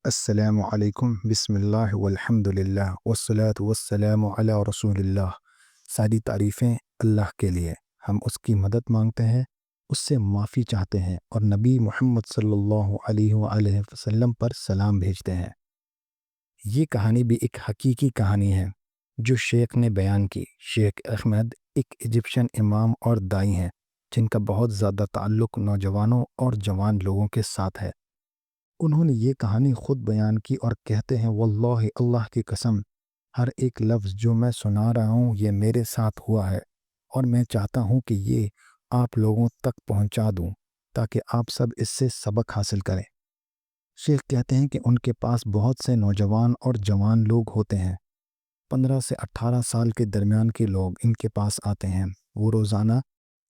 السلام علیکم، بسم اللہ والحمد للہ والصلاة والسلام علی رسول اللہ۔ ساری تعریفیں اللہ کے لیے، ہم اس کی مدد مانگتے ہیں، اس سے معافی چاہتے ہیں اور نبی محمد صلی اللہ علیہ وآلہ وسلم پر سلام بھیجتے ہیں۔ یہ کہانی بھی ایک حقیقی کہانی ہے جو شیخ نے بیان کی۔ شیخ احمد ایک ایجپشن امام اور دائی ہیں جن کا بہت زیادہ تعلق نوجوانوں اور جوان لوگوں کے ساتھ ہے۔ انہوں نے یہ کہانی خود بیان کی اور کہتے ہیں، واللہ اللہ کی قسم، ہر ایک لفظ جو میں سنا رہا ہوں یہ میرے ساتھ ہوا ہے اور میں چاہتا ہوں کہ یہ آپ لوگوں تک پہنچا دوں تاکہ آپ سب اس سے سبق حاصل کریں۔ شیخ کہتے ہیں کہ ان کے پاس بہت سے نوجوان اور جوان لوگ ہوتے ہیں، 15 سے 18 سال کے درمیان کے لوگ ان کے پاس آتے ہیں۔ وہ روزانہ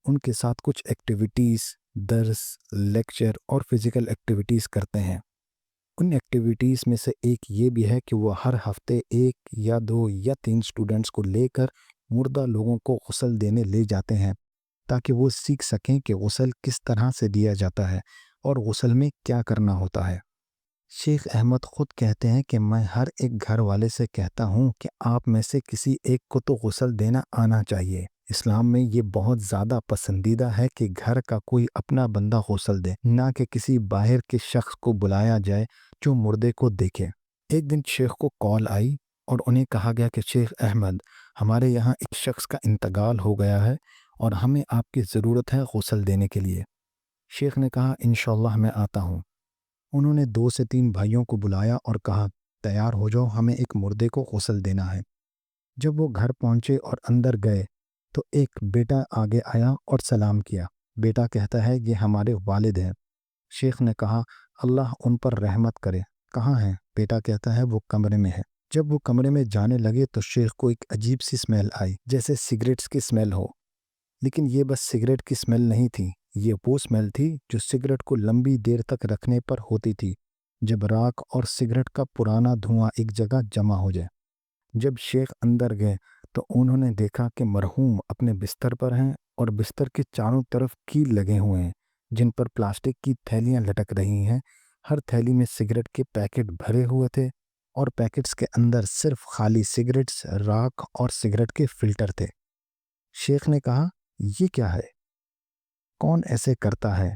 ان کے ساتھ کچھ ایکٹیویٹیز، درس، لیکچر اور فزیکل ایکٹیویٹیز کرتے ہیں۔ ان ایکٹیویٹیز میں سے ایک یہ بھی ہے کہ وہ ہر ہفتے 1 یا 2 یا 3 اسٹوڈنٹس کو لے کر مردہ لوگوں کو غسل دینے لے جاتے ہیں تاکہ وہ سیکھ سکیں کہ غسل کس طرح سے دیا جاتا ہے اور غسل میں کیا کرنا ہوتا ہے۔ شیخ احمد خود کہتے ہیں کہ میں ہر ایک گھر والے سے کہتا ہوں کہ آپ میں سے کسی ایک کو تو غسل دینا آنا چاہیے۔ اسلام میں یہ بہت زیادہ پسندیدہ ہے کہ گھر کا کوئی اپنا بندہ غسل دے، نہ کہ کسی باہر کے شخص کو بلایا جائے جو مردے کو دیکھے۔ ایک دن شیخ کو کال آئی اور انہیں کہا گیا کہ شیخ احمد، ہمارے یہاں ایک شخص کا انتقال ہو گیا ہے اور ہمیں آپ کی ضرورت ہے غسل دینے کے لیے۔ شیخ نے کہا، انشاءاللہ میں آتا ہوں۔ انہوں نے 2 سے 3 بھائیوں کو بلایا اور کہا، تیار ہو جاؤ، ہمیں ایک مردے کو غسل دینا ہے۔ جب وہ گھر پہنچے اور اندر گئے تو ایک بیٹا آگے آیا اور سلام کیا۔ بیٹا کہتا ہے، یہ ہمارے والد ہیں۔ شیخ نے کہا، اللہ ان پر رحمت کرے، کہاں ہیں؟ بیٹا کہتا ہے، وہ کمرے میں ہے۔ جب وہ کمرے میں جانے لگے تو شیخ کو ایک عجیب سی سمیل آئی، جیسے سگریٹس کی سمیل ہو، لیکن یہ بس سگریٹ کی سمیل نہیں تھی، یہ وہ سمیل تھی جو سگریٹ کو لمبی دیر تک رکھنے پر ہوتی تھی، جب راکھ اور سگریٹ کا پرانا دھواں ایک جگہ جمع ہو جائے۔ جب شیخ اندر گئے تو انہوں نے دیکھا کہ مرحوم اپنے بستر پر ہیں اور بستر کے چاروں طرف کیل لگے ہوئے ہیں جن پر پلاسٹک کی تھیلیاں لٹک رہی ہیں۔ ہر تھیلی میں سگریٹ کے پیکٹ بھرے ہوئے تھے اور پیکٹس کے اندر صرف خالی سگریٹس، راکھ اور سگریٹ کے فلٹر تھے۔ شیخ نے کہا، یہ کیا ہے؟ کون ایسے کرتا ہے؟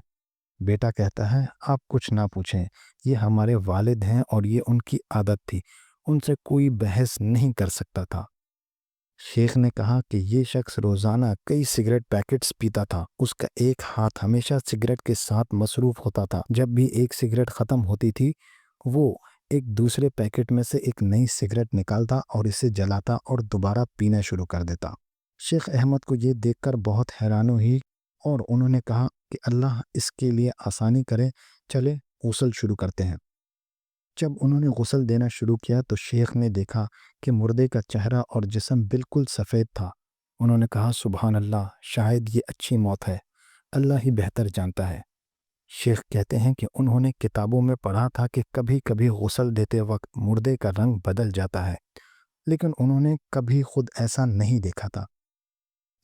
بیٹا کہتا ہے، آپ کچھ نہ پوچھیں، یہ ہمارے والد ہیں اور یہ ان کی عادت تھی، ان سے کوئی بحث نہیں کر سکتا تھا۔ شیخ نے کہا کہ یہ شخص روزانہ کئی سگریٹ پیکٹس پیتا تھا، اس کا ایک ہاتھ ہمیشہ سگریٹ کے ساتھ مصروف ہوتا تھا۔ جب بھی ایک سگریٹ ختم ہوتی تھی وہ ایک دوسرے پیکٹ میں سے ایک نئی سگریٹ نکالتا اور اسے جلاتا اور دوبارہ پینا شروع کر دیتا۔ شیخ احمد کو یہ دیکھ کر بہت حیرانی ہوئی اور انہوں نے کہا کہ اللہ اس کے لیے آسانی کرے، چلے غسل شروع کرتے ہیں۔ جب انہوں نے غسل دینا شروع کیا تو شیخ نے دیکھا کہ مردے کا چہرہ اور جسم بالکل سفید تھا۔ انہوں نے کہا، سبحان اللہ، شاید یہ اچھی موت ہے، اللہ ہی بہتر جانتا ہے۔ شیخ کہتے ہیں کہ انہوں نے کتابوں میں پڑھا تھا کہ کبھی کبھی غسل دیتے وقت مردے کا رنگ بدل جاتا ہے، لیکن انہوں نے کبھی خود ایسا نہیں دیکھا تھا۔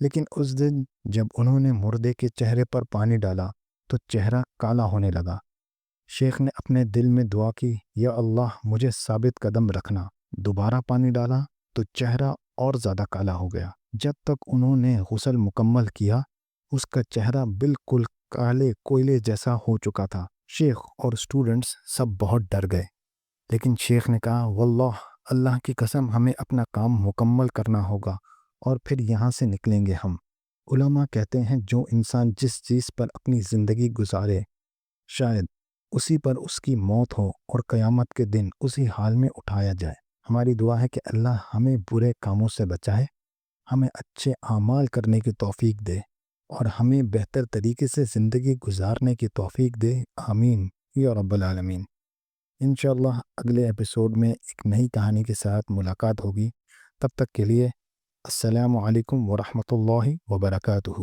لیکن اس دن جب انہوں نے مردے کے چہرے پر پانی ڈالا تو چہرہ کالا ہونے لگا۔ شیخ نے اپنے دل میں دعا کی، یا اللہ مجھے ثابت قدم رکھنا۔ دوبارہ پانی ڈالا تو چہرہ اور زیادہ کالا ہو گیا۔ جب تک انہوں نے غسل مکمل کیا اس کا چہرہ بالکل کالے کوئلے جیسا ہو چکا تھا۔ شیخ اور اسٹوڈنٹس سب بہت ڈر گئے، لیکن شیخ نے کہا، واللہ اللہ کی قسم، ہمیں اپنا کام مکمل کرنا ہوگا اور پھر یہاں سے نکلیں گے ہم۔ علماء کہتے ہیں جو انسان جس چیز پر اپنی زندگی گزارے شاید اسی پر اس کی موت ہو اور قیامت کے دن اسی حال میں اٹھایا جائے۔ ہماری دعا ہے کہ اللہ ہمیں برے کاموں سے بچائے، ہمیں اچھے اعمال کرنے کی توفیق دے اور ہمیں بہتر طریقے سے زندگی گزارنے کی توفیق دے، آمین یا رب العالمین۔ انشاءاللہ اگلے ایپیسوڈ میں ایک نئی کہانی کے ساتھ ملاقات ہوگی۔ تب تک کے لیے السلام علیکم ورحمۃ اللہ وبرکاتہ۔